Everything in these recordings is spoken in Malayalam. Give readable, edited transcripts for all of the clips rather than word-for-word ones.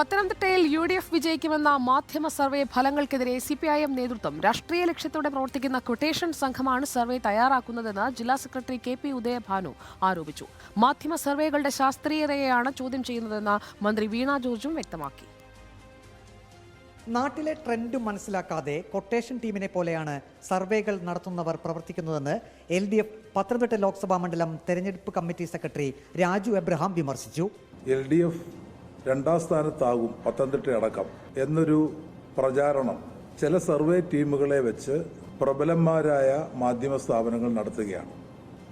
പത്തനംതിട്ടയിൽ UDF വിജയിക്കുമെന്ന മാധ്യമ സർവേ ഫലങ്ങൾക്കെതിരെ CPIM നേതൃത്വം രാഷ്ട്രീയ ലക്ഷ്യത്തോടെ പ്രവർത്തിക്കുന്ന ക്വട്ടേഷൻ സംഘമാണ് സർവേ തയ്യാറാക്കുന്നതെന്ന് ജില്ലാ സെക്രട്ടറി KP ഉദയഭാനു ആരോപിച്ചു. മാധ്യമ സർവേകളുടെ ശാസ്ത്രീയതയെയാണ് ചോദ്യം ചെയ്യുന്നതെന്ന് മന്ത്രി വീണ ജോർജും വ്യക്തമാക്കി. നാട്ടിലെ ട്രെൻഡ് മനസ്സിലാക്കാതെ കൊട്ടേഷൻ ടീമിനെ പോലെയാണ് സർവേകൾ നടത്തുന്നവർ പ്രവർത്തിക്കുന്നതെന്ന് LDF പത്തനംതിട്ട ലോക്സഭാ മണ്ഡലം തെരഞ്ഞെടുപ്പ് കമ്മിറ്റി സെക്രട്ടറി രാജു എബ്രഹാം വിമർശിച്ചു. LDF രണ്ടാം സ്ഥാനത്താകും പത്തനംതിട്ട അടക്കം എന്നൊരു പ്രചാരണം ചില സർവേ ടീമുകളെ വെച്ച് പ്രബലന്മാരായ മാധ്യമ സ്ഥാപനങ്ങൾ നടത്തുകയാണ്.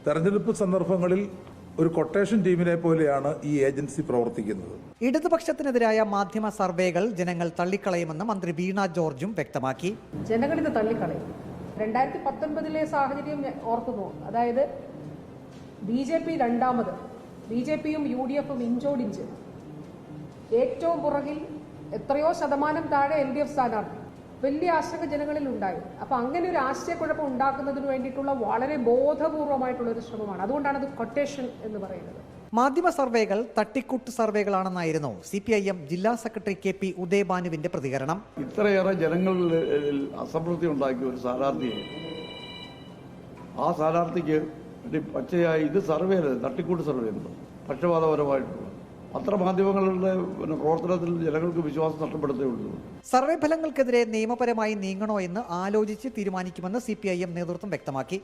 തെരഞ്ഞെടുപ്പ് സന്ദർഭങ്ങളിൽ ഒരു കൊട്ടേഷൻ ടീമിനെ പോലെയാണ് ഈ ഏജൻസി പ്രവർത്തിക്കുന്നത്. ഇടതുപക്ഷത്തിനെതിരായ മാധ്യമ സർവേകൾ ജനങ്ങൾ തള്ളിക്കളയുമെന്ന് മന്ത്രി വീണ ജോർജും വ്യക്തമാക്കി. ജനങ്ങളിത് തള്ളിക്കളയും. 2019 സാഹചര്യം ഓർക്കുന്നു. അതായത് BJP രണ്ടാമത്, BJPയും UDFും ഇഞ്ചോടിഞ്ച്, ഏറ്റവും പുറകിൽ എത്രയോ ശതമാനം താഴെ LDF സ്ഥാനാർത്ഥി. വലിയ ആശങ്ക ജനങ്ങളിൽ ഉണ്ടായി. അപ്പൊ അങ്ങനെ ഒരു ആശയക്കുഴപ്പം ഉണ്ടാക്കുന്നതിന് വേണ്ടിയിട്ടുള്ള വളരെ ബോധപൂർവമായിട്ടുള്ള ഒരു ശ്രമമാണ്. അതുകൊണ്ടാണ് അത് കൊട്ടേഷൻ എന്ന് പറയുന്നത്. മാധ്യമ സർവേകൾ തട്ടിക്കൂട്ട് സർവേകളാണെന്നായിരുന്നു CPIM ജില്ലാ സെക്രട്ടറി KP ഉദയഭാനുവിന്റെ പ്രതികരണം. ഇത്രയേറെ ജനങ്ങളിൽ അസംതൃപ്തി ഉണ്ടാക്കിയ ഒരു സ്ഥാനാർത്ഥിയെ ആ സ്ഥാനാർത്ഥിക്ക് പച്ചയായി ഇത് സർവേ തട്ടിക്കൂട്ട് സർവേ ഉണ്ട്, പക്ഷപാതപരമായിട്ടുള്ള പത്രമാധ്യമങ്ങളുടെ പ്രവർത്തനത്തിൽ ജനങ്ങൾക്ക് വിശ്വാസം നഷ്ടപ്പെടുത്തുകയുള്ളൂ. സർവേ ഫലങ്ങൾക്കെതിരെ നിയമപരമായി നീങ്ങണോ എന്ന് ആലോചിച്ച് തീരുമാനിക്കുമെന്ന് CPIM നേതൃത്വം വ്യക്തമാക്കി.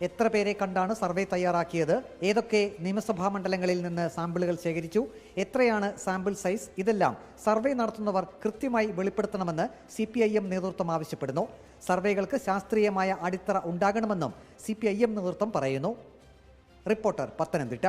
എത്ര പേരെ കണ്ടാണ് സർവേ തയ്യാറാക്കിയത്, ഏതൊക്കെ നിയമസഭാ മണ്ഡലങ്ങളിൽ നിന്ന് സാമ്പിളുകൾ ശേഖരിച്ചു, എത്രയാണ് സാമ്പിൾ സൈസ്, ഇതെല്ലാം സർവേ നടത്തുന്നവർ കൃത്യമായി വെളിപ്പെടുത്തണമെന്ന് CPIM നേതൃത്വം ആവശ്യപ്പെടുന്നു. സർവേകൾക്ക് ശാസ്ത്രീയമായ അടിത്തറ ഉണ്ടാകണമെന്നും CPIM നേതൃത്വം പറയുന്നു. റിപ്പോർട്ടർ, പത്തനംതിട്ട.